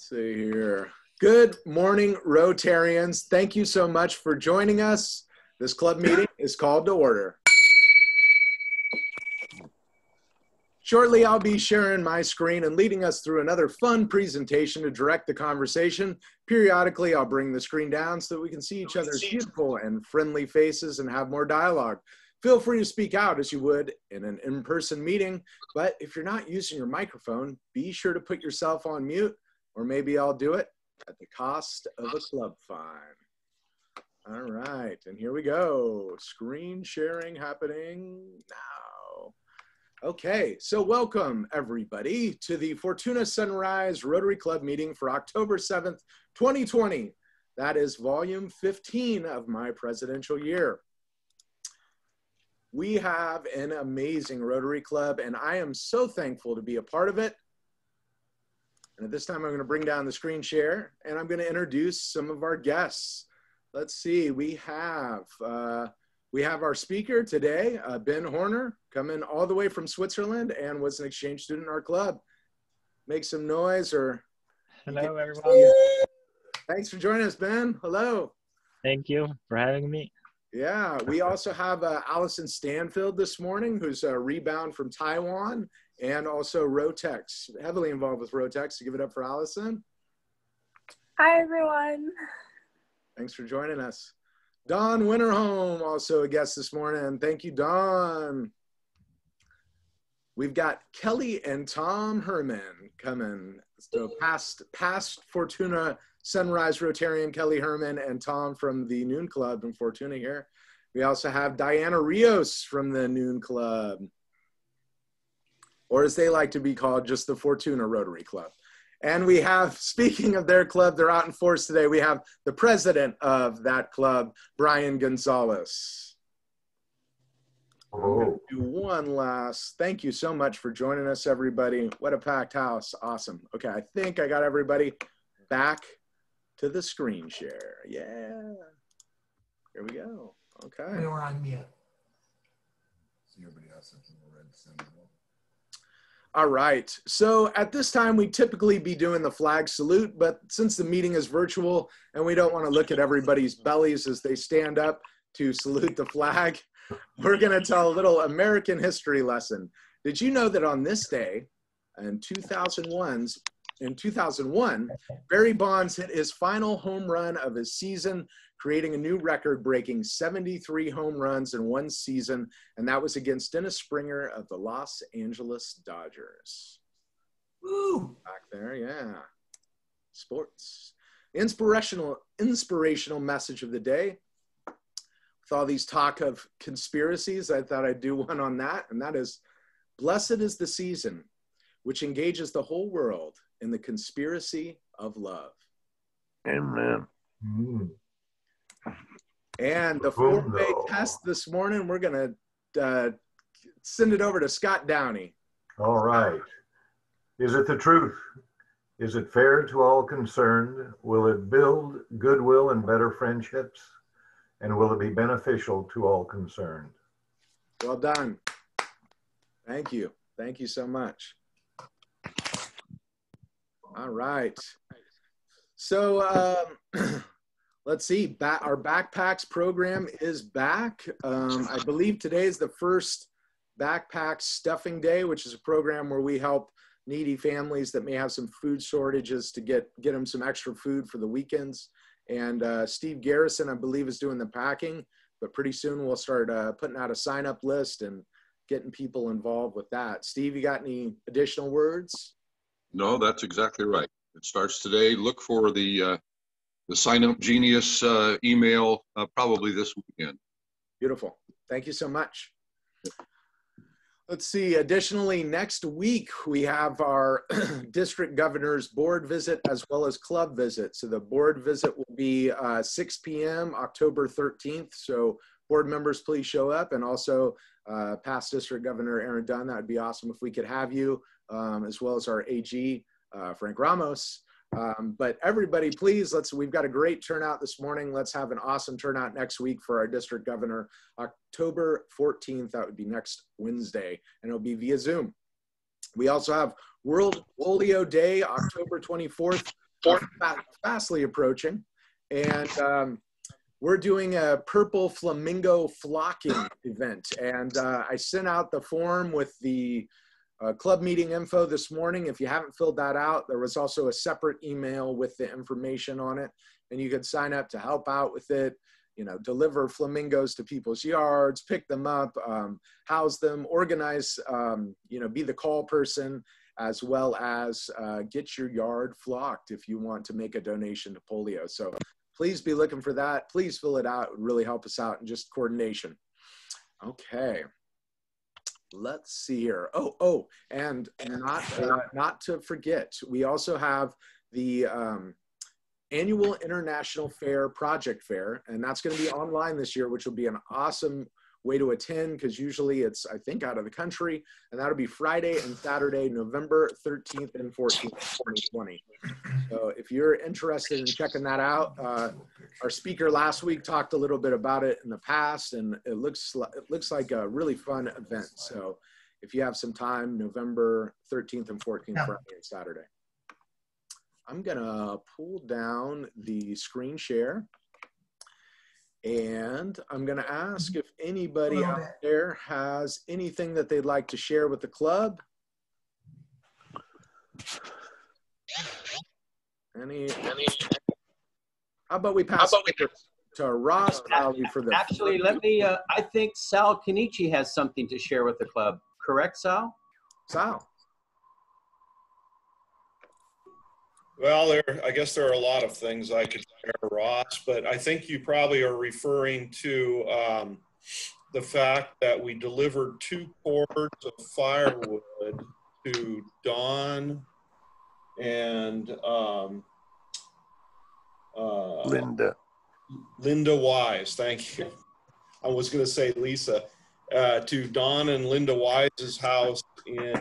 Let's see here. Good morning, Rotarians. Thank you so much for joining us. This club meeting is called to order. Shortly, I'll be sharing my screen and leading us through another fun presentation to direct the conversation. Periodically, I'll bring the screen down so that we can see each other's beautiful and friendly faces and have more dialogue. Feel free to speak out as you would in an in-person meeting, but if you're not using your microphone, be sure to put yourself on mute, or maybe I'll do it at the cost of a club fine. All right, and here we go. Screen sharing happening now. Okay, so welcome everybody to the Fortuna Sunrise Rotary Club meeting for October 7th, 2020. That is volume 15 of my presidential year. We have an amazing Rotary Club, and I am so thankful to be a part of it. And at this time, I'm going to bring down the screen share, and I'm going to introduce some of our guests. Let's see, we have our speaker today, Ben Horner, coming all the way from Switzerland and was an exchange student in our club. Make some noise or... Hello, everyone. Thanks for joining us, Ben. Hello. Thank you for having me. Yeah, we also have Allison Stanfield this morning, who's a rebound from Taiwan, and also Rotex, heavily involved with Rotex. So give it up for Allison. Hi, everyone. Thanks for joining us. Dawn Winterholm, also a guest this morning. Thank you, Dawn. We've got Kelly and Tom Herman coming. So past Fortuna Sunrise Rotarian Kelly Herman and Tom from the Noon Club in Fortuna here. We also have Diana Rios from the Noon Club, or as they like to be called, just the Fortuna Rotary Club. And we have, speaking of their club, they're out in force today. We have the president of that club, Brian Gonzalez. Oh. Do one last, thank you so much for joining us, everybody. What a packed house, awesome. Okay, I think I got everybody back to the screen share. Yeah, here we go. Okay. We were on mute. So everybody else has a red symbol. All right, so at this time, we typically be doing the flag salute, but since the meeting is virtual and we don't want to look at everybody's bellies as they stand up to salute the flag, we're gonna tell a little American history lesson. Did you know that on this day in 2001, Barry Bonds hit his final home run of his season, creating a new record, breaking 73 home runs in one season, and that was against Dennis Springer of the Los Angeles Dodgers. Woo! Back there, yeah. Sports. Inspirational message of the day. With all these talk of conspiracies, I thought I'd do one on that, and that is, blessed is the season which engages the whole world in the conspiracy of love. Amen. Mm. And the 4-way test this morning, we're going to send it over to Scott Downey. All right. Is it the truth? Is it fair to all concerned? Will it build goodwill and better friendships? And will it be beneficial to all concerned? Well done. Thank you. Thank you so much. All right. So let's see. Our backpacks program is back. I believe today is the first backpack stuffing day, which is a program where we help needy families that may have some food shortages to get them some extra food for the weekends. And Steve Garrison, I believe, is doing the packing, but pretty soon we'll start putting out a sign-up list and getting people involved with that. Steve, you got any additional words? No, that's exactly right. It starts today. Look for the Sign Up Genius email probably this weekend. Beautiful. Thank you so much. Let's see. Additionally, next week we have our district governor's board visit as well as club visit. So the board visit will be 6 p.m. October 13th. So board members, please show up. And also past district governor Aaron Dunn, that would be awesome if we could have you, as well as our AG, Frank Ramos. But everybody, please, we've got a great turnout this morning. Let's have an awesome turnout next week for our district governor, October 14th. That would be next Wednesday, and it'll be via Zoom. We also have World Polio Day, October 24th. fastly approaching. And we're doing a purple flamingo flocking event. And I sent out the form with the club meeting info this morning. If you haven't filled that out, there was also a separate email with the information on it. And you could sign up to help out with it, you know, deliver flamingos to people's yards, pick them up, house them, organize, you know, be the call person, as well as get your yard flocked if you want to make a donation to polio. So please be looking for that. Please fill it out. It would really help us out in just coordination. Okay. Let's see here. And not to forget, we also have the annual International Fair Project Fair, and that's going to be online this year, which will be an awesome way to attend because usually it's, I think, out of the country, and that'll be Friday and Saturday, November 13th and 14th, 2020. So if you're interested in checking that out, our speaker last week talked a little bit about it in the past, and it looks like a really fun event. So if you have some time, November 13th and 14th, Friday and Saturday. I'm gonna pull down the screen share, and I'm gonna ask if anybody out there has anything that they'd like to share with the club. Any? How about we pass it to Ross probably for the. Actually, let me. I think Sal Kenichi has something to share with the club. Correct, Sal? Sal. Well, I guess there are a lot of things I could share, Ross, but I think you probably are referring to the fact that we delivered 2 cords of firewood to Don and Linda Wise. Thank you. I was going to say Lisa. To Don and Linda Wise's house in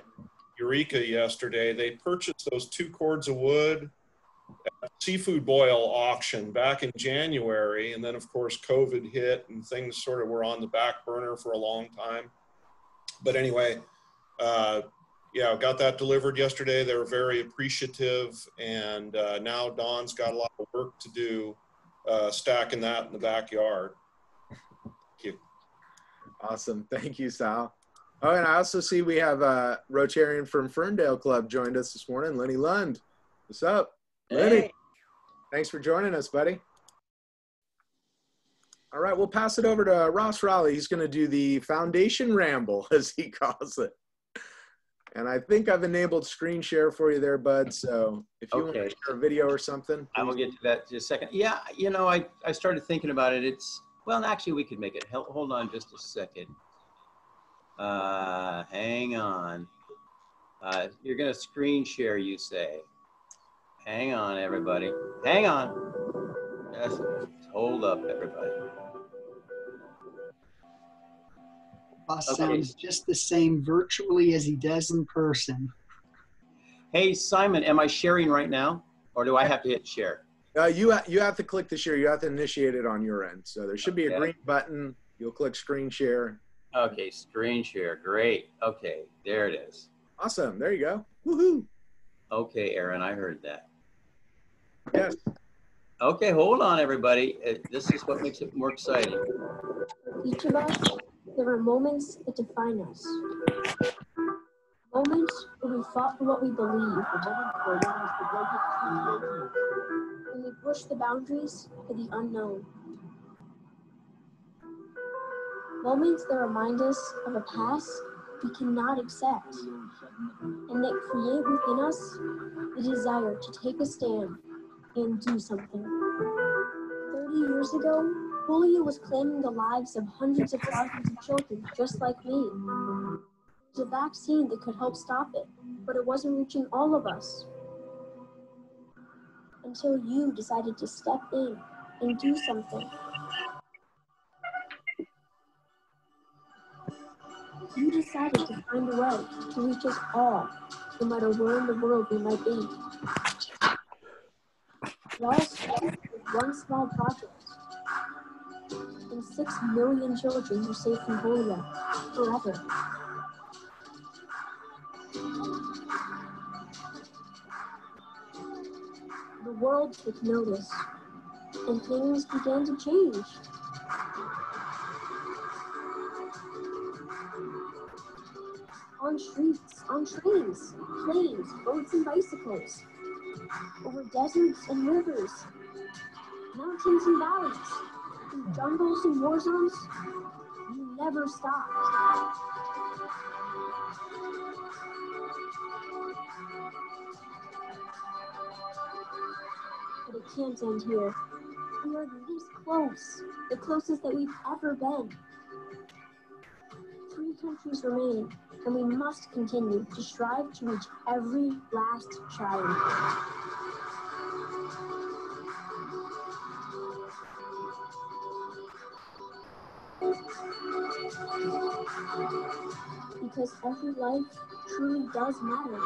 Eureka yesterday. They purchased those 2 cords of wood at a seafood boil auction back in January. And then of course, COVID hit and things sort of were on the back burner for a long time. But anyway, yeah, got that delivered yesterday. They were very appreciative. And now Don's got a lot of work to do stacking that in the backyard. Thank you. Awesome. Thank you, Sal. Oh, and I also see we have a Rotarian from Ferndale Club joined us this morning, Lenny Lund. What's up, Lenny? Hey. Thanks for joining us, buddy. All right, we'll pass it over to Ross Raleigh. He's going to do the foundation ramble, as he calls it. And I think I've enabled screen share for you there, bud. So if you want to share a video or something. I will get to that in just a second. Yeah, you know, I started thinking about it. It's, well, actually, we could make it. Hold on just a second. Hang on. You're going to screen share, you say. Hang on, everybody. Hang on. Just hold up, everybody. Boss sounds just the same virtually as he does in person. Hey, Simon, am I sharing right now? Or do I have to hit share? You have to click the share. You have to initiate it on your end. So there should be a green button. You'll click screen share. Okay, screen share. Great. Okay, there it is. Awesome. There you go. Woohoo. Okay, Aaron, I heard that. Yes. Okay, hold on, everybody. This is what makes it more exciting. Each of us, there are moments that define us. Moments when we fought for what we believe. When we push the boundaries to the unknown. Moments that remind us of a past we cannot accept, and that create within us the desire to take a stand and do something. 30 years ago, polio was claiming the lives of hundreds of thousands of children just like me. There was a vaccine that could help stop it, but it wasn't reaching all of us. Until you decided to step in and do something. You decided to find a way to reach us all, no matter where in the world we might be. It all started with one small project, and 6 million children were saved from polio forever. The world took notice, and things began to change. On streets, on trains, planes, boats and bicycles, over deserts and rivers, mountains and valleys, through jungles and war zones, you never stopped. But it can't end here. We are this close, the closest that we've ever been. 3 countries remain, and we must continue to strive to reach every last child. Because every life truly does matter.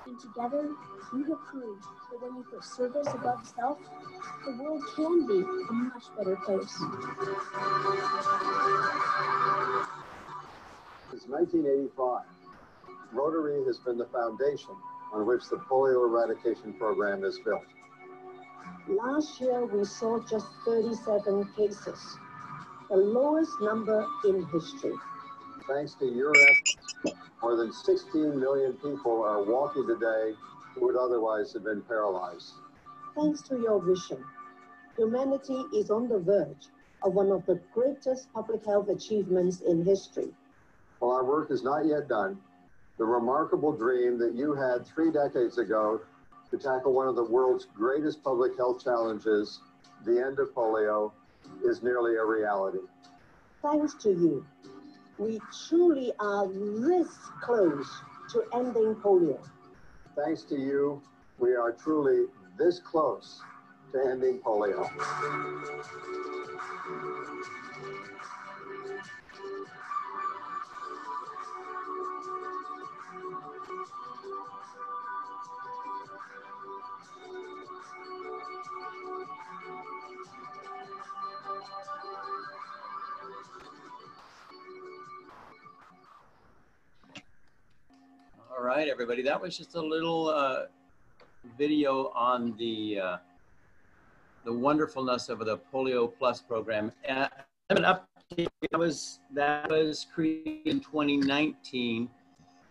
And together, we have proved that when you put service above self, the world can be a much better place. Since 1985, Rotary has been the foundation on which the polio eradication program is built. Last year, we saw just 37 cases, the lowest number in history. Thanks to your efforts, more than 16 million people are walking today who would otherwise have been paralyzed. Thanks to your vision, humanity is on the verge of one of the greatest public health achievements in history. While our work is not yet done, the remarkable dream that you had 3 decades ago to tackle one of the world's greatest public health challenges, the end of polio, is nearly a reality. Thanks to you, we truly are this close to ending polio. Thanks to you, we are truly this close to ending polio. All right, everybody. That was just a little video on the wonderfulness of the Polio Plus program. An update that was created in 2019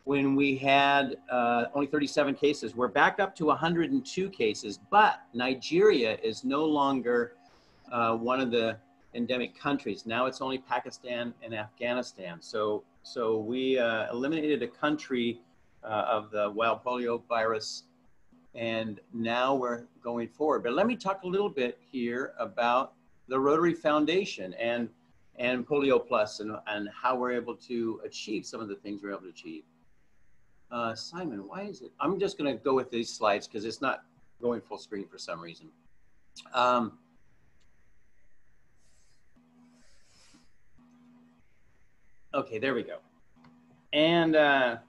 when we had only 37 cases. We're back up to 102 cases, but Nigeria is no longer one of the endemic countries. Now it's only Pakistan and Afghanistan. So we eliminated a country of the wild polio virus, and now we're going forward. But let me talk a little bit here about the Rotary Foundation and Polio Plus and how we're able to achieve some of the things we're able to achieve. Simon, why is it? I'm just going to go with these slides because it's not going full screen for some reason. Okay, there we go. And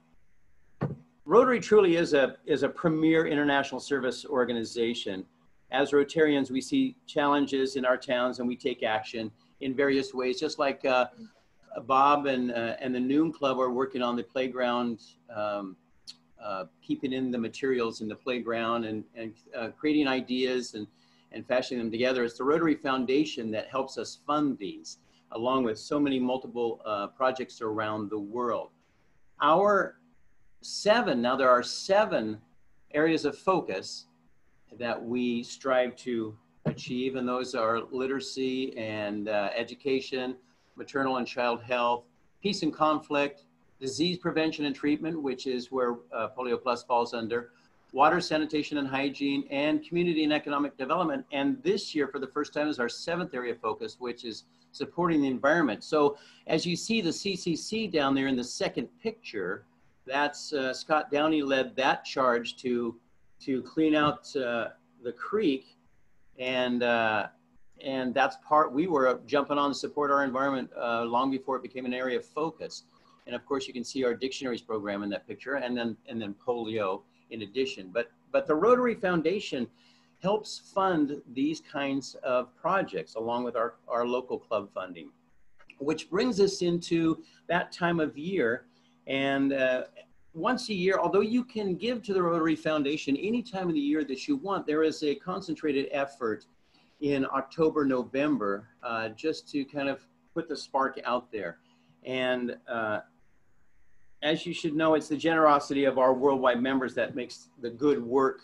Rotary truly is a premier international service organization. As Rotarians, we see challenges in our towns and we take action in various ways, just like Bob and the Noon Club are working on the playground, keeping in the materials in the playground and creating ideas and fashioning them together. It's the Rotary Foundation that helps us fund these, along with so many multiple projects around the world. There are 7 areas of focus that we strive to achieve, and those are literacy and education, maternal and child health, peace and conflict, disease prevention and treatment, which is where Polio Plus falls under, water, sanitation and hygiene, and community and economic development. And this year, for the first time, is our 7th area of focus, which is supporting the environment. So as you see the CCC down there in the second picture, that's Scott Downey led that charge to clean out the creek, and that's we were jumping on to support our environment long before it became an area of focus. And of course, you can see our dictionaries program in that picture, and then polio in addition. But the Rotary Foundation helps fund these kinds of projects along with our local club funding, which brings us into that time of year. And once a year, although you can give to the Rotary Foundation any time of the year that you want, there is a concentrated effort in October, November, just to kind of put the spark out there. And as you should know, it's the generosity of our worldwide members that makes the good work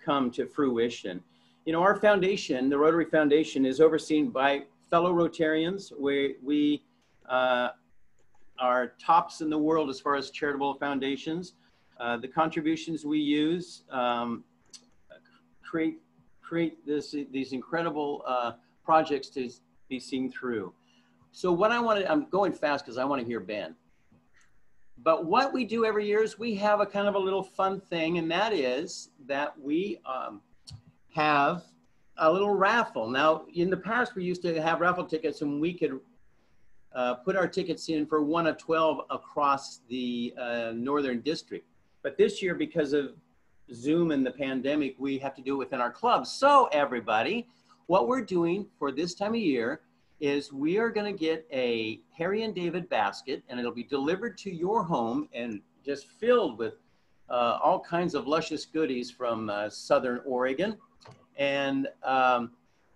come to fruition. You know, our foundation, the Rotary Foundation, is overseen by fellow Rotarians. We are tops in the world as far as charitable foundations. The contributions we use create these incredible projects to be seen through. So what I wanted, I'm going fast because I want to hear Ben. But what we do every year is we have a kind of a little fun thing, and that is that we have a little raffle. Now, in the past, we used to have raffle tickets, and we could put our tickets in for 1 of 12 across the Northern District. But this year, because of Zoom and the pandemic, we have to do it within our club. So everybody, what we're doing for this time of year is we are going to get a Harry and David basket, and it'll be delivered to your home and just filled with all kinds of luscious goodies from Southern Oregon. And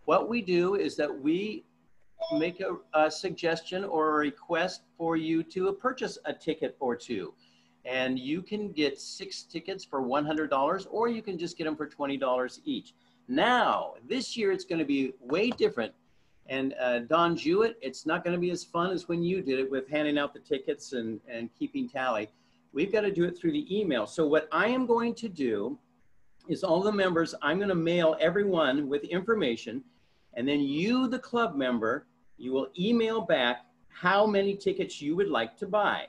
what we do is that we make a suggestion or a request for you to purchase a ticket or two. And you can get 6 tickets for $100, or you can just get them for $20 each. Now, this year it's going to be way different. And Don Jewett, it's not going to be as fun as when you did it with handing out the tickets and keeping tally. We've got to do it through the email. So what I am going to do is all the members, I'm going to mail everyone with information. And then you, the club member, you will email back how many tickets you would like to buy.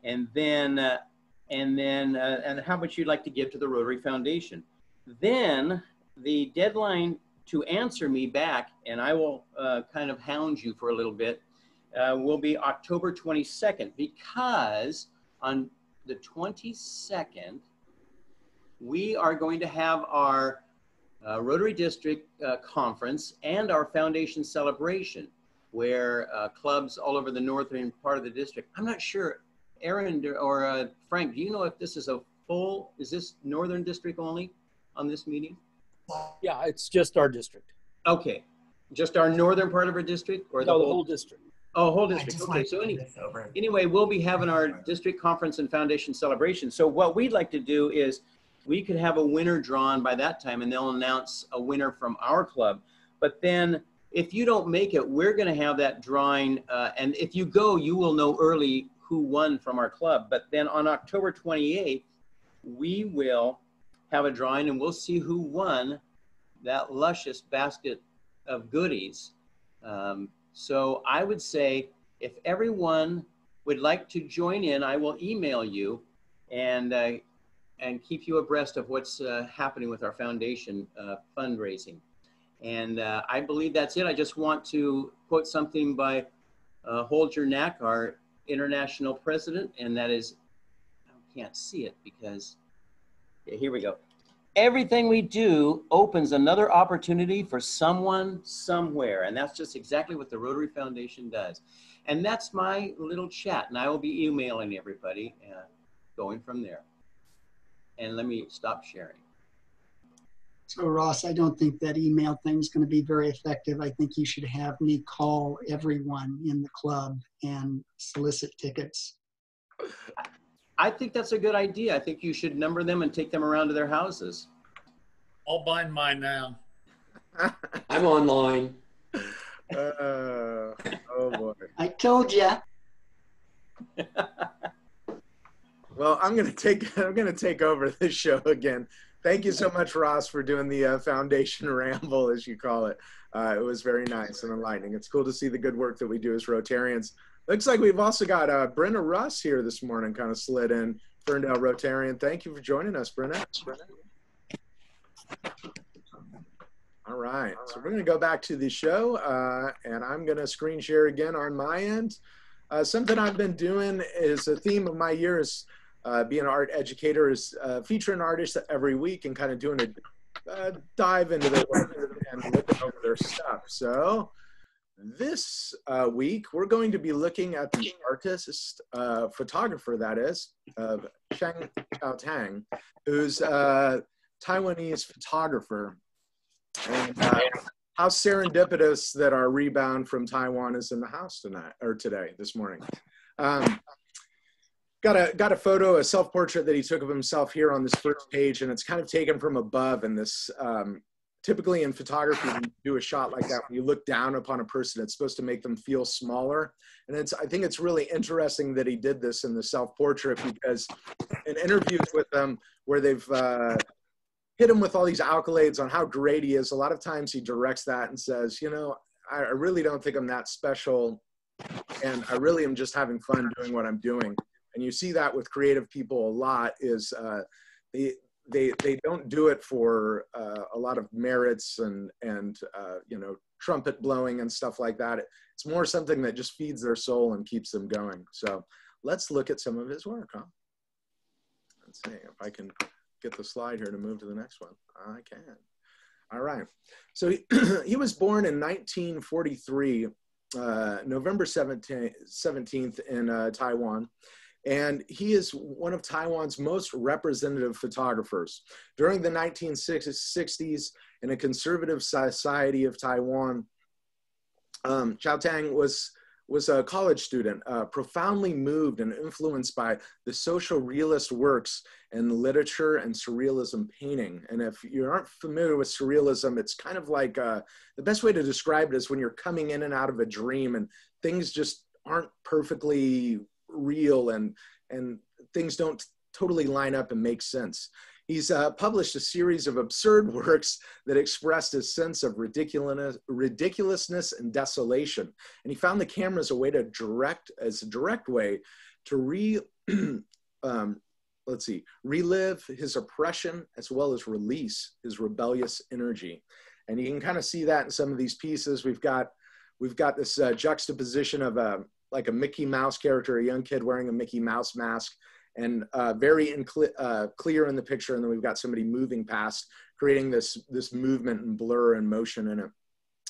And then how much you'd like to give to the Rotary Foundation. Then the deadline to answer me back, and I will kind of hound you for a little bit, will be October 22nd, because on the 22nd, we are going to have our Rotary District Conference and our Foundation Celebration, where clubs all over the northern part of the district. I'm not sure, Aaron or Frank, do you know if this is is this Northern District only on this meeting? Yeah, it's just our district. Okay, just our northern part of our district, or the whole district? Oh, whole district. Okay, so anyway, we'll be having our district conference and foundation celebration. So what we'd like to do is we could have a winner drawn by that time, and they'll announce a winner from our club. But then if you don't make it, we're going to have that drawing, and if you go, you will know early who won from our club. But then on October 28th, we will have a drawing, and we'll see who won that luscious basket of goodies. So I would say if everyone would like to join in, I will email you and keep you abreast of what's happening with our foundation fundraising. And I believe that's it. I just want to quote something by Hold Your Knack, our international president, and that is, I can't see it because, yeah, here we go. Everything we do opens another opportunity for someone somewhere. And that's just exactly what the Rotary Foundation does. And that's my little chat. And I will be emailing everybody going from there. And let me stop sharing. So Ross, I don't think that email thing is going to be very effective. I think you should have me call everyone in the club and solicit tickets. I think that's a good idea. I think you should number them and take them around to their houses. I'll bind mine now. I'm online. Oh boy. I told you. Well, I'm gonna take over this show again. Thank you so much, Ross, for doing the foundation ramble, as you call it. It was very nice and enlightening. It's cool to see the good work that we do as Rotarians. Looks like we've also got Brenna Russ here this morning, kind of slid in, Ferndale Rotarian. Thank you for joining us, Brenna. All right, so we're going to go back to the show, and I'm going to screen share again on my end. Something I've been doing is a theme of my year is being an art educator, is featuring artists every week and kind of doing a dive into their work and looking over their stuff. So This week, we're going to be looking at the artist, photographer that is, of Chang Chao-Tang, who's a Taiwanese photographer. And how serendipitous that our rebound from Taiwan is in the house tonight, or today, this morning. Got a photo, a self-portrait that he took of himself here on this first page, and it's kind of taken from above. And this, typically in photography, when you do a shot like that, when you look down upon a person, it's supposed to make them feel smaller. And I think it's really interesting that he did this in the self-portrait, because in interviews with them where they've hit him with all these accolades on how great he is, a lot of times he directs that and says, you know, I really don't think I'm that special, and I really am just having fun doing what I'm doing. And you see that with creative people a lot, is they don't do it for a lot of merits and you know, trumpet blowing and stuff like that. It's more something that just feeds their soul and keeps them going. So let's look at some of his work, huh? Let's see if I can get the slide here to move to the next one. I can. All right. So he was born in 1943, November 17th in Taiwan. And he is one of Taiwan's most representative photographers. During the 1960s, in a conservative society of Taiwan, Chao-Tang was a college student, profoundly moved and influenced by the social realist works in literature and surrealism painting. And if you aren't familiar with surrealism, it's kind of like, the best way to describe it is when you're coming in and out of a dream and things just aren't perfectly real, and things don't totally line up and make sense. He's published a series of absurd works that expressed his sense of ridiculousness and desolation. And he found the camera as a way to direct way to relive his oppression as well as release his rebellious energy. And you can kind of see that in some of these pieces. We've got this juxtaposition of like a Mickey Mouse character, a young kid wearing a Mickey Mouse mask, and very clear in the picture. And then we've got somebody moving past, creating this movement and blur and motion in it.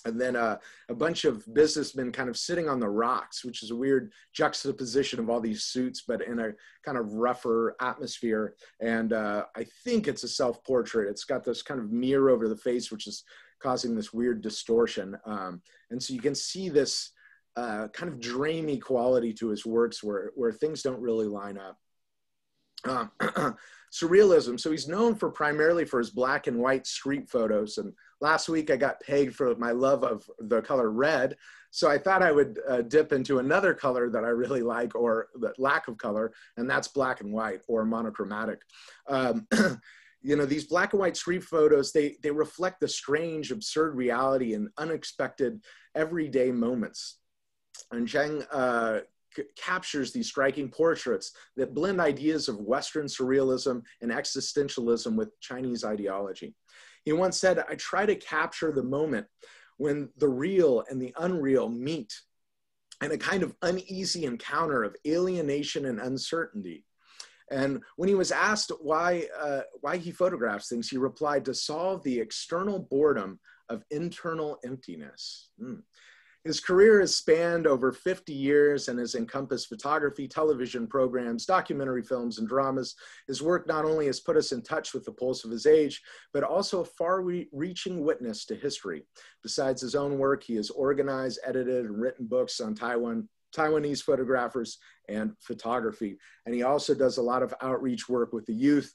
And then a bunch of businessmen kind of sitting on the rocks, which is a weird juxtaposition of all these suits, but in a kind of rougher atmosphere. And I think it's a self-portrait. It's got this kind of mirror over the face, which is causing this weird distortion. And so you can see this kind of dreamy quality to his works where things don't really line up. Surrealism. So he's known primarily for his black and white street photos. And last week I got pegged for my love of the color red. So I thought I would dip into another color that I really like, or the lack of color, and that's black and white or monochromatic. You know, these black and white street photos, they reflect the strange, absurd reality and unexpected everyday moments. And Chang captures these striking portraits that blend ideas of Western surrealism and existentialism with Chinese ideology. He once said, "I try to capture the moment when the real and the unreal meet in a kind of uneasy encounter of alienation and uncertainty." And when he was asked why he photographs things, he replied, "To solve the external boredom of internal emptiness." His career has spanned over 50 years and has encompassed photography, television programs, documentary films, and dramas. His work not only has put us in touch with the pulse of his age, but also a far-reaching witness to history. Besides his own work, he has organized, edited, and written books on Taiwanese photographers and photography. And he also does a lot of outreach work with the youth,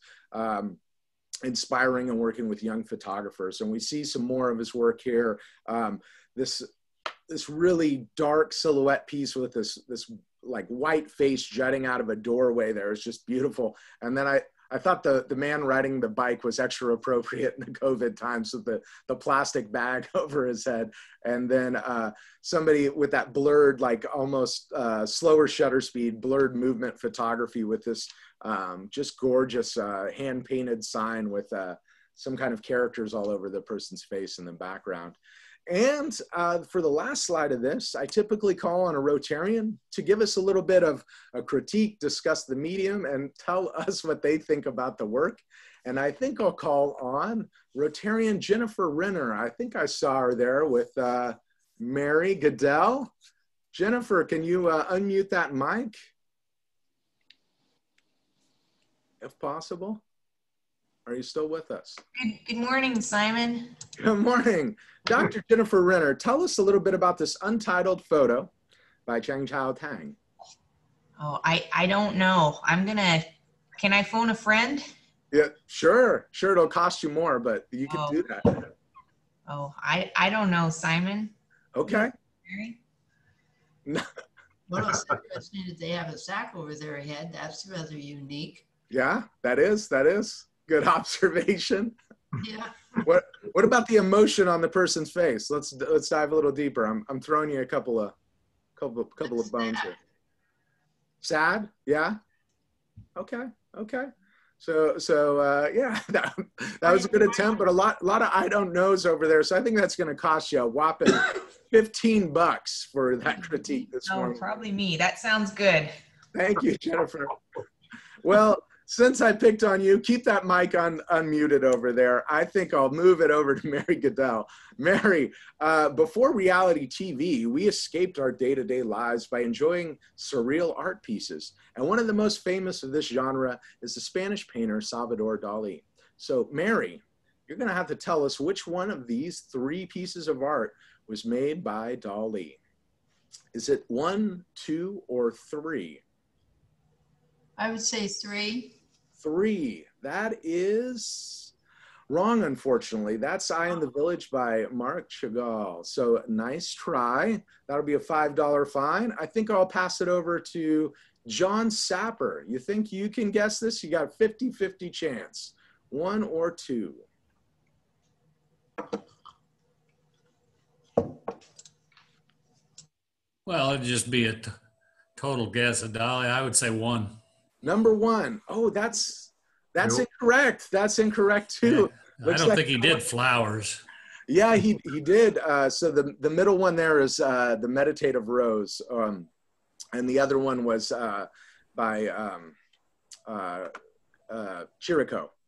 inspiring and working with young photographers. And we see some more of his work here. This really dark silhouette piece with this like white face jutting out of a doorway there is just beautiful. And then I thought the man riding the bike was extra appropriate in the COVID times with the plastic bag over his head. And then somebody with that blurred, like almost slower shutter speed, blurred movement photography with this just gorgeous hand-painted sign with some kind of characters all over the person's face in the background. And for the last slide of this, I typically call on a Rotarian to give us a little bit of a critique, discuss the medium, and tell us what they think about the work. And I think I'll call on Rotarian Jennifer Renner. I think I saw her there with Mary Goodell. Jennifer, can you unmute that mic? If possible. Are you still with us? Good morning, Simon. Good morning. Dr. Jennifer Renner, tell us a little bit about this untitled photo by Chang Chao-Tang. Oh, I don't know. Can I phone a friend? Yeah, sure. Sure, it'll cost you more, but you can do that. Oh, I don't know, Simon. Okay. Mary? No. Well, it's interesting that they have a sack over their head. That's rather unique. Yeah, that is. Good observation. Yeah. What about the emotion on the person's face? Let's dive a little deeper. I'm throwing you a couple of bones here. Sad? Yeah. Okay. So yeah, that was a good attempt, but a lot of I don't knows over there. So I think that's going to cost you a whopping $15 for that critique this morning. Probably me. That sounds good. Thank you, Jennifer. Well, since I picked on you, keep that mic unmuted over there. I think I'll move it over to Mary Goodell. Mary, before reality TV, we escaped our day-to-day lives by enjoying surreal art pieces. And one of the most famous of this genre is the Spanish painter Salvador Dali. So Mary, you're gonna have to tell us which one of these 3 pieces of art was made by Dali. Is it 1, 2, or 3? I would say 3. 3. That is wrong, unfortunately. That's I in the Village by Marc Chagall. So nice try. That'll be a $5 fine. I think I'll pass it over to John Sapper. You think you can guess this? You got 50-50 chance. 1 or 2. Well, it'd just be a total guess at Dolly. I would say 1. Number 1. Oh, that's incorrect. That's incorrect too. Yeah, I don't think he did flowers. Yeah, he did. So the middle one there is the Meditative Rose, and the other one was by Chirico.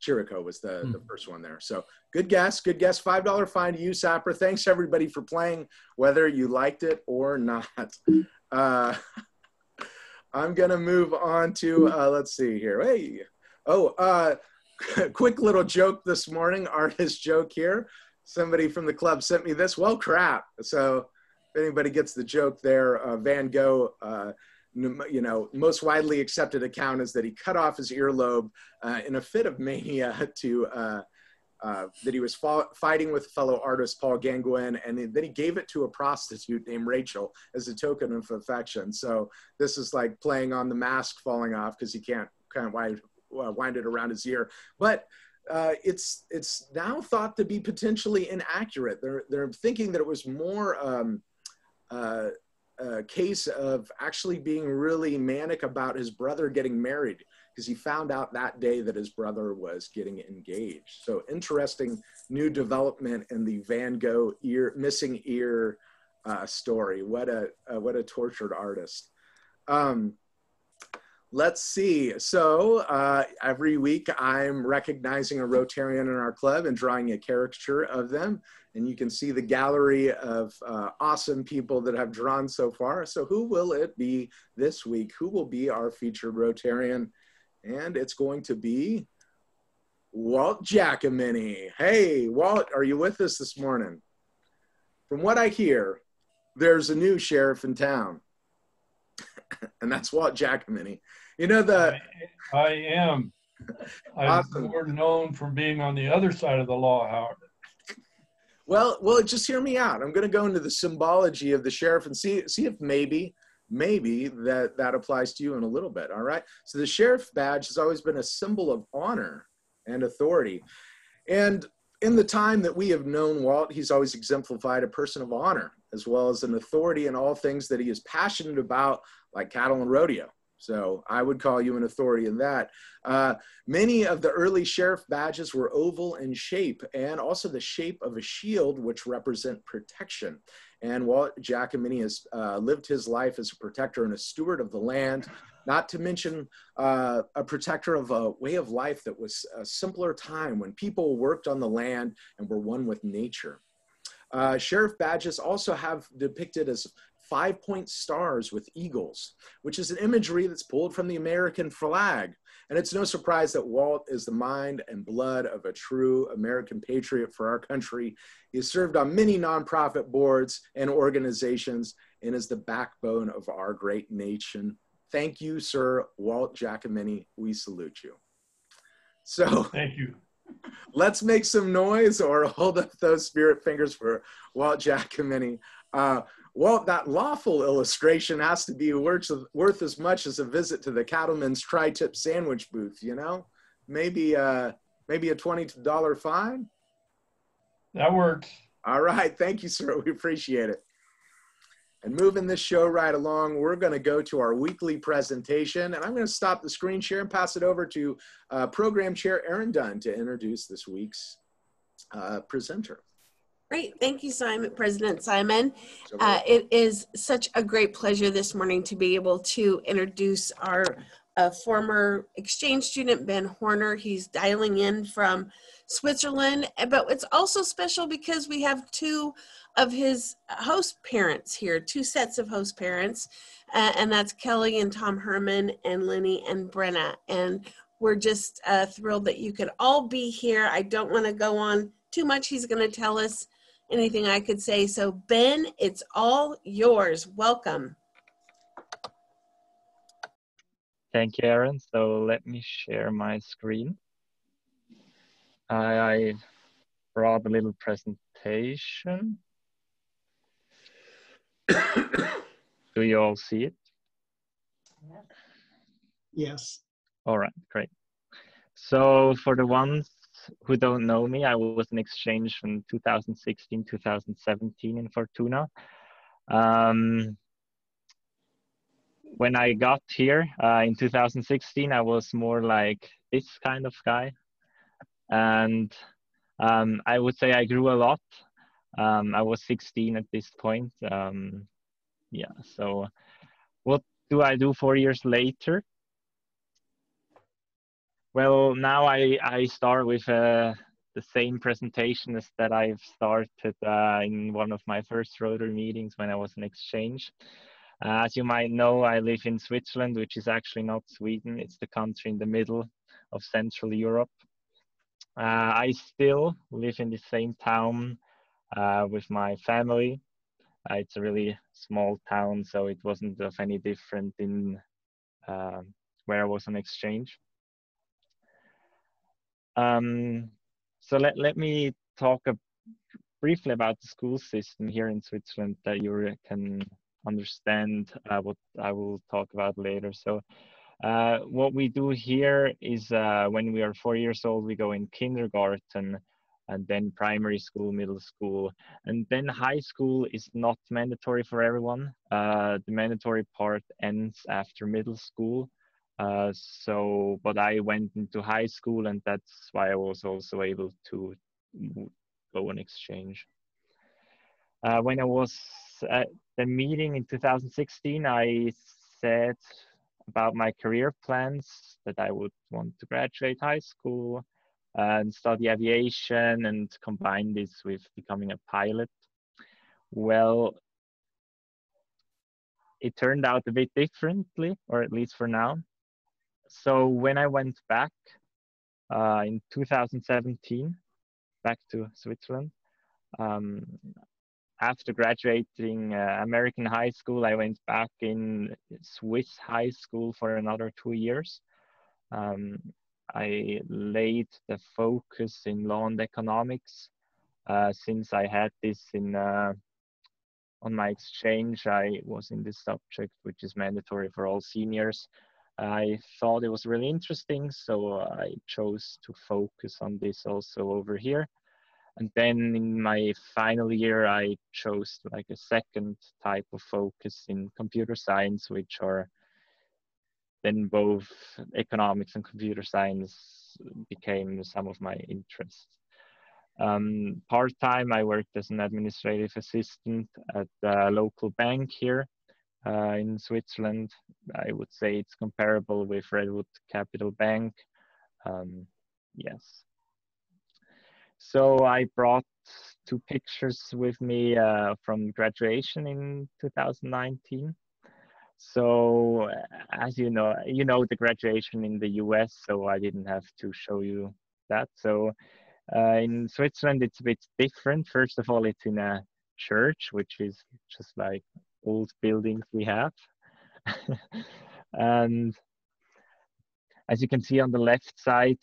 Chirico was the first one there. So good guess. $5 fine to you, Sapper. Thanks everybody for playing, whether you liked it or not. I'm going to move on to, let's see here. Hey, quick little joke this morning, artist joke here. Somebody from the club sent me this. Well, crap. So if anybody gets the joke there, Van Gogh, most widely accepted account is that he cut off his earlobe in a fit of mania that he was fighting with fellow artist Paul Gauguin, and then he gave it to a prostitute named Rachel as a token of affection. So this is like playing on the mask falling off because he can't kind of wind it around his ear. But it's now thought to be potentially inaccurate. They're thinking that it was more a case of actually being really manic about his brother getting married, because he found out that day that his brother was getting engaged. So interesting new development in the Van Gogh missing ear story. What a tortured artist. Let's see. So every week I'm recognizing a Rotarian in our club and drawing a caricature of them. And you can see the gallery of awesome people that have drawn so far. So who will it be this week? Who will be our featured Rotarian? And it's going to be Walt Giacomini. Hey, Walt, are you with us this morning? From what I hear, there's a new sheriff in town. And that's Walt Giacomini. You know I am. I'm Awesome. more known from being on the other side of the law, Howard. Well, just hear me out. I'm going to go into the symbology of the sheriff and see if maybe that applies to you in a little bit. All right. So the sheriff badge has always been a symbol of honor and authority. And in the time that we have known Walt, he's always exemplified a person of honor, as well as an authority in all things that he is passionate about, like cattle and rodeo. So I would call you an authority in that. Many of the early sheriff badges were oval in shape, and also the shape of a shield, which represent protection. And Walt Giacomini has lived his life as a protector and a steward of the land, not to mention a protector of a way of life that was a simpler time when people worked on the land and were one with nature. Sheriff badges also have depicted as 5-point stars with eagles, which is an imagery that's pulled from the American flag. And it's no surprise that Walt is the mind and blood of a true American patriot for our country. He has served on many nonprofit boards and organizations and is the backbone of our great nation. Thank you, Sir Walt Giacomini. We salute you. So Thank you. Let's make some noise or hold up those spirit fingers for Walt Giacomini. Walt, that lawful illustration has to be worth as much as a visit to the Cattleman's Tri-Tip Sandwich booth, you know? Maybe a $20 fine? That works. All right, thank you, sir. We appreciate it. And moving this show right along, we're going to go to our weekly presentation, and I'm going to stop the screen share and pass it over to Program Chair Erin Dunn to introduce this week's presenter. Great. Thank you, President Simon. It is such a great pleasure this morning to be able to introduce our former exchange student, Ben Horner. He's dialing in from Switzerland, but it's also special because we have two of his host parents here, two sets of host parents, and that's Kelly and Tom Herman and Lenny and Brenna. And we're just thrilled that you could all be here. I don't want to go on too much. He's going to tell us anything I could say. So Ben, it's all yours. Welcome. Thank you, Erin. So let me share my screen. I brought a little presentation. Do you all see it? Yes. All right, great. So for the ones who don't know me, I was an exchange from 2016, 2017 in Fortuna. When I got here in 2016, I was more like this kind of guy. And I would say I grew a lot. I was 16 at this point. Yeah, so what do I do 4 years later? Well, now I start with the same presentation as that I've started in one of my first Rotary meetings when I was an exchange. As you might know, I live in Switzerland, which is actually not Sweden. It's the country in the middle of Central Europe. I still live in the same town with my family. It's a really small town, so it wasn't of any different in where I was on exchange. So let me talk briefly about the school system here in Switzerland that you can understand what I will talk about later. So what we do here is when we are 4 years old, we go in kindergarten, and then primary school, middle school, and then high school is not mandatory for everyone. The mandatory part ends after middle school. But I went into high school, and that's why I was also able to go on exchange. When I was at the meeting in 2016, I said about my career plans that I would want to graduate high school and study aviation and combine this with becoming a pilot. Well, it turned out a bit differently, or at least for now. So when I went back in 2017, back to Switzerland, after graduating American high school, I went back in Swiss high school for another 2 years. I laid the focus in law and economics. Since I had this on my exchange, I was in this subject, which is mandatory for all seniors. I thought it was really interesting, so I chose to focus on this also over here. And then in my final year, I chose like a second type of focus in computer science, which are then both economics and computer science became some of my interests. Part-time, I worked as an administrative assistant at a local bank here in Switzerland. I would say it's comparable with Redwood Capital Bank. Yes. So I brought two pictures with me from graduation in 2019. So as you know the graduation in the US, so I didn't have to show you that. So in Switzerland, it's a bit different. First of all, it's in a church, which is just like old buildings we have. And as you can see on the left side,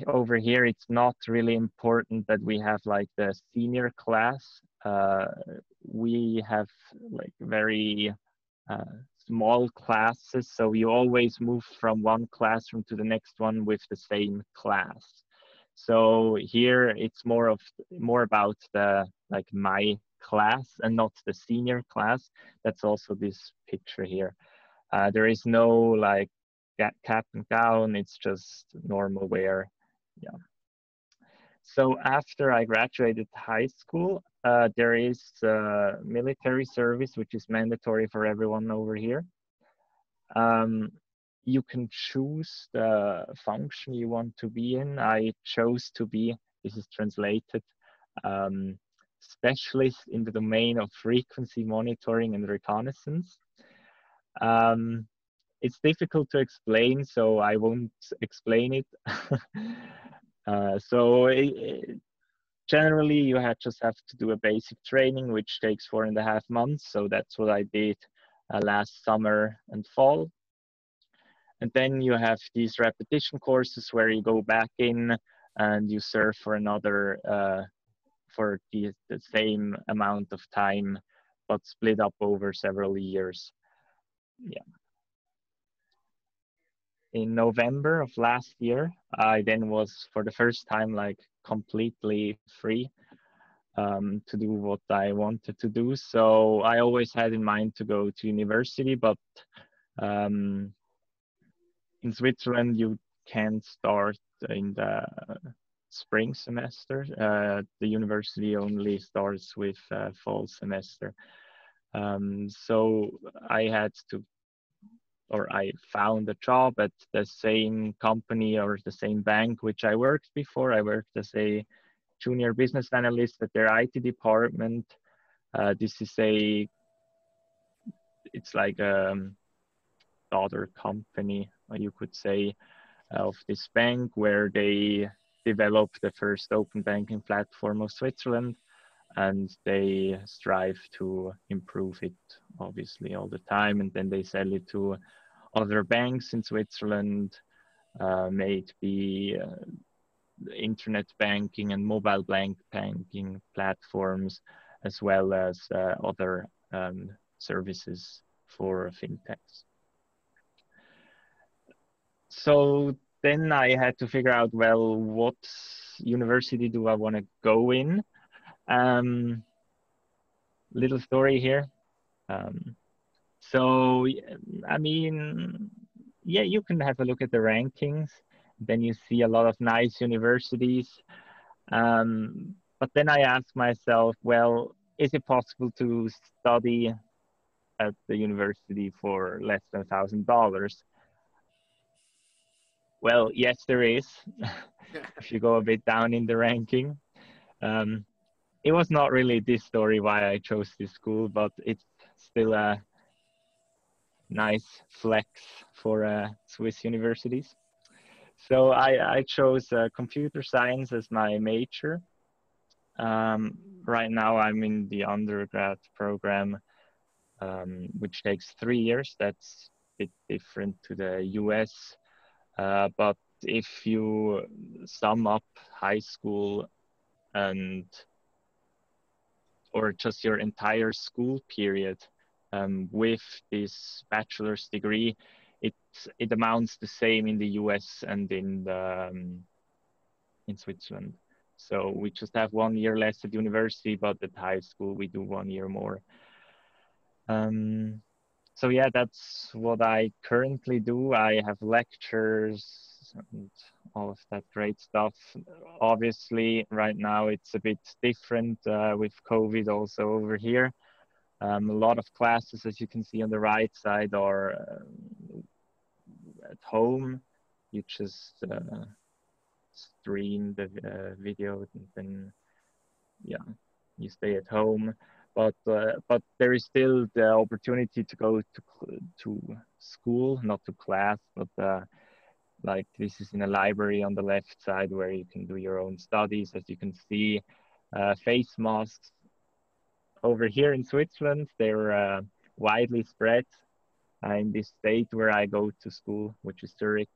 over here, it's not really important that we have like the senior class. We have like very small classes, so you always move from one classroom to the next one with the same class. So here it's more about the like my class and not the senior class. That's also this picture here. There is no like cap and gown, it's just normal wear. Yeah. So after I graduated high school, there is military service, which is mandatory for everyone over here. You can choose the function you want to be in. I chose to be, this is translated, specialist in the domain of frequency monitoring and reconnaissance. It's difficult to explain, so I won't explain it. Generally, you just have to do a basic training, which takes 4.5 months. So that's what I did last summer and fall. And then you have these repetition courses where you go back in and you serve for another, for the same amount of time, but split up over several years. Yeah. In November of last year, I then was for the first time like completely free to do what I wanted to do. So I always had in mind to go to university, but in Switzerland you can't start in the spring semester. The university only starts with fall semester. So I had to, or I found a job at the same company or the same bank which I worked before. I worked as a junior business analyst at their IT department. This is it's like a daughter company, you could say, of this bank, where they developed the first open banking platform of Switzerland, and they strive to improve it obviously all the time, and then they sell it to other banks in Switzerland, may it be internet banking and mobile banking platforms, as well as other services for fintechs. So then I had to figure out, well, what university do I want to go in? Little story here. So, I mean, yeah, you can have a look at the rankings. Then you see a lot of nice universities. But then I asked myself, well, is it possible to study at the university for less than $1,000? Well, yes, there is. If you go a bit down in the ranking. It was not really this story why I chose this school, but it's still a nice flex for Swiss universities. So I chose computer science as my major. Right now I'm in the undergrad program, which takes 3 years. That's a bit different to the US. But if you sum up high school or just your entire school period with this bachelor's degree, it amounts the same in the US and in Switzerland. So we just have 1 year less at university, but at high school we do 1 year more. So yeah, that's what I currently do. I have lectures and all of that great stuff. Obviously, right now it's a bit different with COVID also over here. A lot of classes, as you can see on the right side, are at home. You just stream the video and then yeah, you stay at home. But there is still the opportunity to go to school, not to class, but like this is in a library on the left side where you can do your own studies. As you can see, face masks over here in Switzerland, they're widely spread. In this state where I go to school, which is Zurich,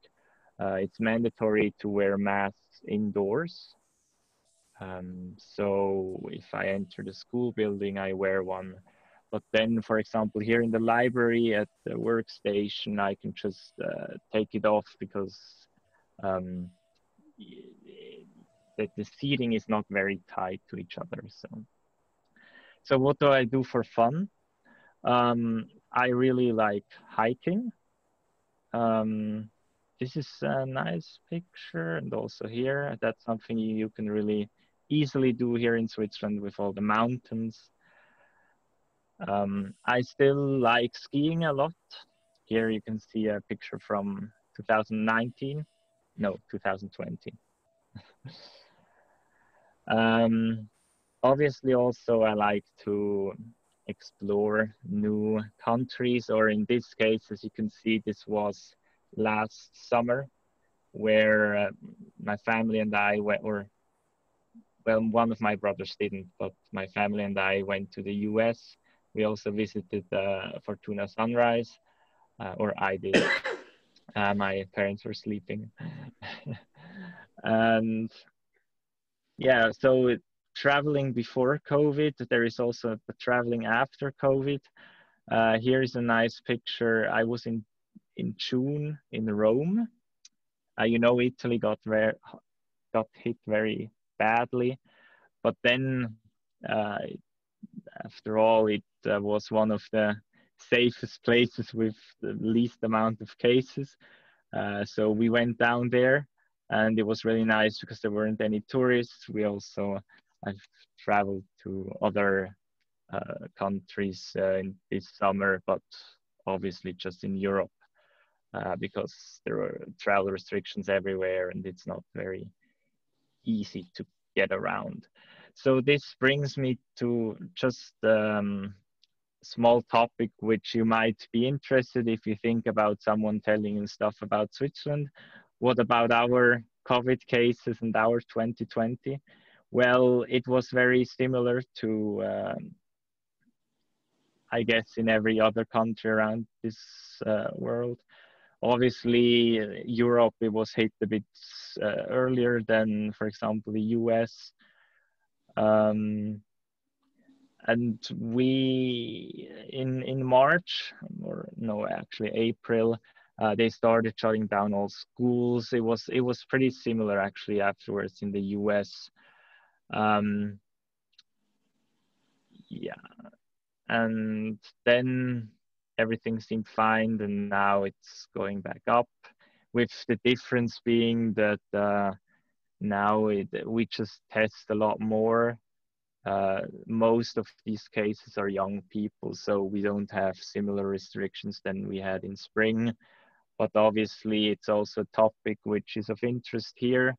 it's mandatory to wear masks indoors. So if I enter the school building, I wear one. But then, for example, here in the library at the workstation, I can just take it off because the seating is not very tight to each other. So what do I do for fun? I really like hiking. This is a nice picture, and also here, that's something you can really easily do here in Switzerland with all the mountains. I still like skiing a lot. Here you can see a picture from 2019, no, 2020. Obviously also I like to explore new countries, or in this case, as you can see, this was last summer where my family and I went, or well, one of my brothers didn't, but my family and I went to the US. We also visited Fortuna Sunrise, or I did. My parents were sleeping. And yeah, so traveling before COVID, there is also the traveling after COVID. Here is a nice picture. I was in June in Rome. You know, Italy got hit very badly, but then after all, it was one of the safest places with the least amount of cases. So we went down there, and it was really nice because there weren't any tourists. I've traveled to other countries in this summer, but obviously just in Europe because there were travel restrictions everywhere and it's not very easy to get around. So this brings me to just small topic which you might be interested if you think about someone telling you stuff about Switzerland. What about our COVID cases and our 2020? Well, it was very similar to, I guess, in every other country around this world. Obviously, Europe, it was hit a bit earlier than, for example, the US. And we, in March, or no, actually April, they started shutting down all schools. It was pretty similar actually afterwards in the US. Yeah, and then everything seemed fine, and now it's going back up, with the difference being that now we just test a lot more. Most of these cases are young people, so we don't have similar restrictions than we had in spring. But obviously, it's also a topic which is of interest here,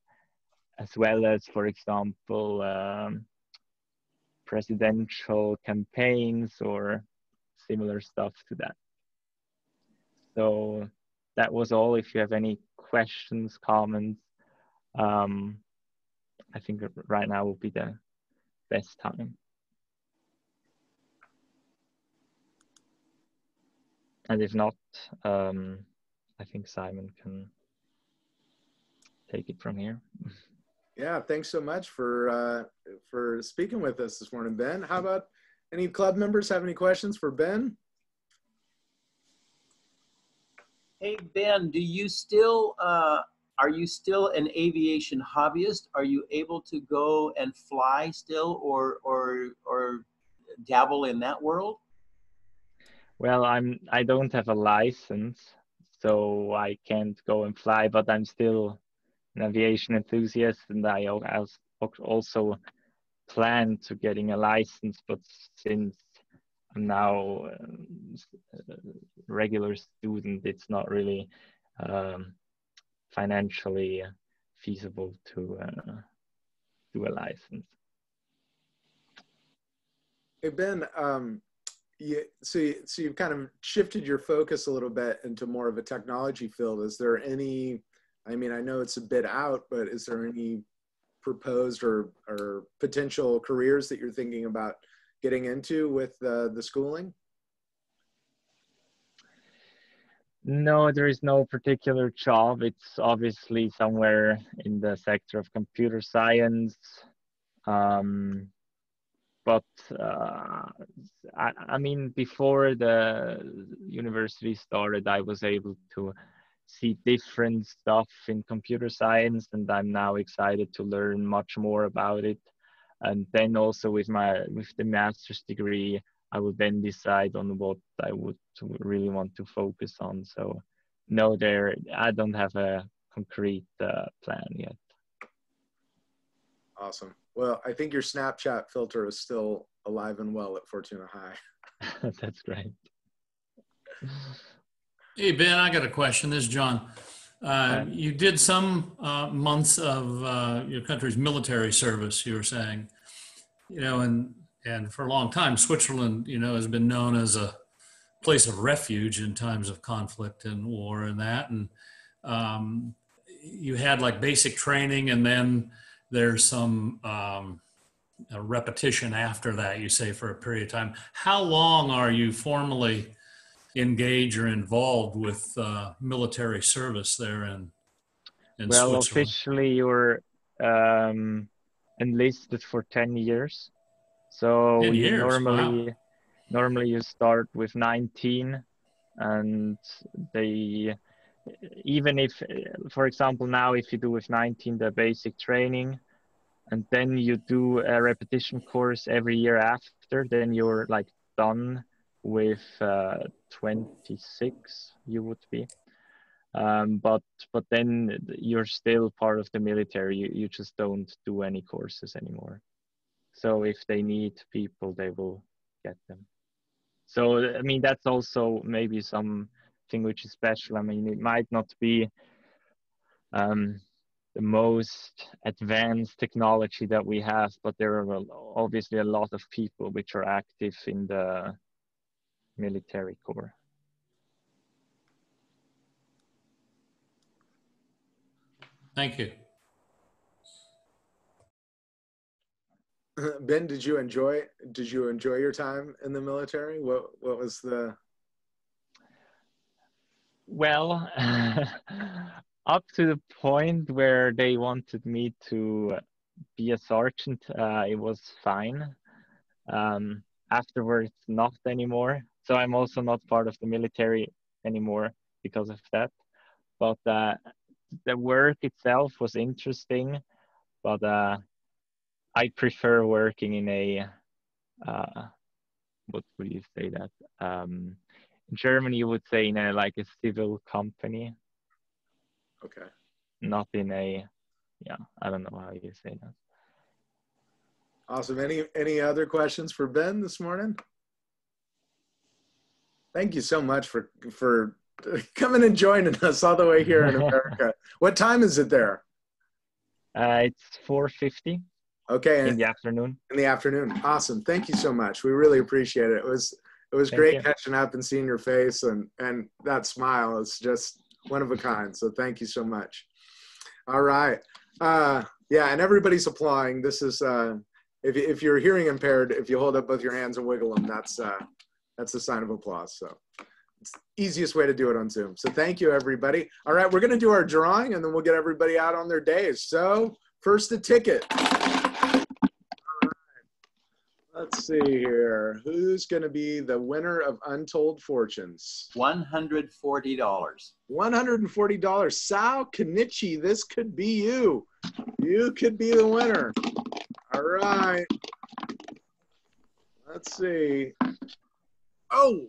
as well as, for example, presidential campaigns or similar stuff to that. So that was all. If you have any questions, comments, I think right now will be the best time. And if not, I think Simon can take it from here. Yeah, thanks so much for speaking with us this morning, Ben. How about any club members have any questions for Ben? Hey, Ben, do you still, are you still an aviation hobbyist? Are you able to go and fly still or dabble in that world? Well, I don't have a license, so I can't go and fly, but I'm still an aviation enthusiast, and I also plan to getting a license, but since I'm now a regular student, it's not really financially feasible to do a license. Hey, Ben, so you've kind of shifted your focus a little bit into more of a technology field. Is there any, I mean, I know it's a bit out, but is there any proposed or potential careers that you're thinking about getting into with the schooling? No, there is no particular job. It's obviously somewhere in the sector of computer science. But I mean, before the university started, I was able to see different stuff in computer science, and I'm now excited to learn much more about it. And then also with the master's degree, I will then decide on what I would really want to focus on. So no, I don't have a concrete plan yet. Awesome. Well, I think your Snapchat filter is still alive and well at Fortuna High. That's great. Hey, Ben, I got a question. This is John. You did some months of your country's military service, you were saying, you know, and for a long time, Switzerland, you know, has been known as a place of refuge in times of conflict and war and that. And you had like basic training, and then there's some a repetition after that, you say, for a period of time. How long are you formally engaged or involved with military service there in well, Switzerland? Officially you're enlisted for 10 years. So 10 years. Normally Wow. You start with 19, and even if, for example, now if you do with 19 the basic training, and then you do a repetition course every year after, then you're like done with 26, you would be. But then you're still part of the military. You just don't do any courses anymore. So if they need people, they will get them. So, I mean, that's also maybe something which is special. I mean, it might not be the most advanced technology that we have, but there are obviously a lot of people which are active in the military corps. Thank you. Ben, did you enjoy your time in the military? What was the? Well, up to the point where they wanted me to be a sergeant, it was fine. Afterwards, not anymore. So I'm also not part of the military anymore because of that. But the work itself was interesting, but I prefer working in a, what would you say that? In Germany, you would say in like a civil company. Okay. Not in a, I don't know how you say that. Awesome. Any other questions for Ben this morning? Thank you so much for coming and joining us all the way here in America. What time is it there? It's 4:50. Okay. In the afternoon. In the afternoon. Awesome. Thank you so much. We really appreciate it. It was great catching up and seeing your face, and that smile is just one of a kind. So thank you so much. All right. Yeah, and everybody's applying. This is if you're hearing impaired, if you hold up both your hands and wiggle them, that's a sign of applause. So it's the easiest way to do it on Zoom. So thank you, everybody. All right, we're going to do our drawing, and then we'll get everybody out on their days. So first, a ticket. Let's see here. Who's going to be the winner of Untold Fortunes? $140. $140. Sal Kenichi, this could be you. You could be the winner. All right. Let's see. Oh,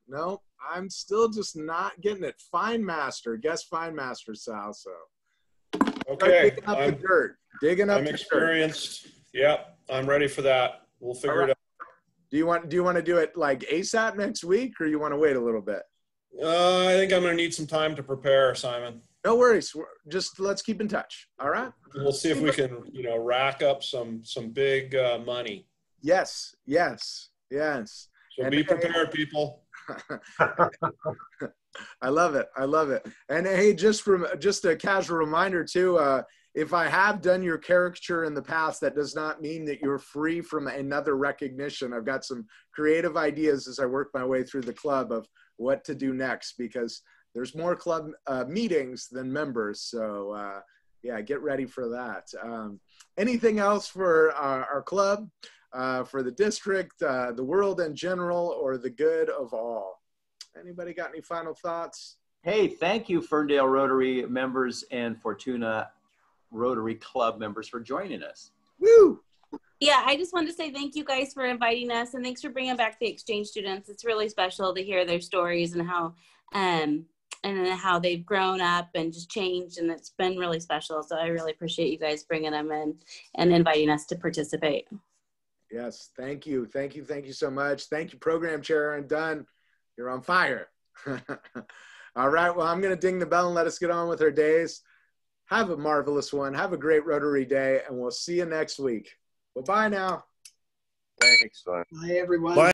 no, I'm still just not getting it. Fine Master. Guess Fine Master, Sal. So. Okay. Digging up the dirt. Digging up the dirt. I'm experienced. Yep. I'm ready for that. We'll figure it out. Do you want to do it like ASAP next week, or you want to wait a little bit? I think I'm going to need some time to prepare, Simon. No worries. Just let's keep in touch. All right. We'll see if we can, rack up some big money. Yes, yes, yes. So And be prepared, people. I love it. I love it. And hey, just a casual reminder too, if I have done your caricature in the past, that does not mean that you're free from another recognition. I've got some creative ideas as I work my way through the club of what to do next, because there's more club meetings than members. So yeah, get ready for that. Anything else for our club, for the district, the world in general, or the good of all? Anybody got any final thoughts? Hey, thank you, Ferndale Rotary members and Fortuna Rotary Club members, for joining us. Woo! Yeah, I just wanted to say thank you guys for inviting us, and thanks for bringing back the exchange students. It's really special to hear their stories and how they've grown up and just changed, and it's been really special. So I really appreciate you guys bringing them in and inviting us to participate. Yes, thank you. Thank you. Thank you so much. Thank you, Program Chair Aaron Dunn. You're on fire. All right, well, I'm going to ding the bell and let us get on with our days. Have a marvelous one. Have a great Rotary Day, and we'll see you next week. Well, bye now. Thanks. Bye, everyone. Bye.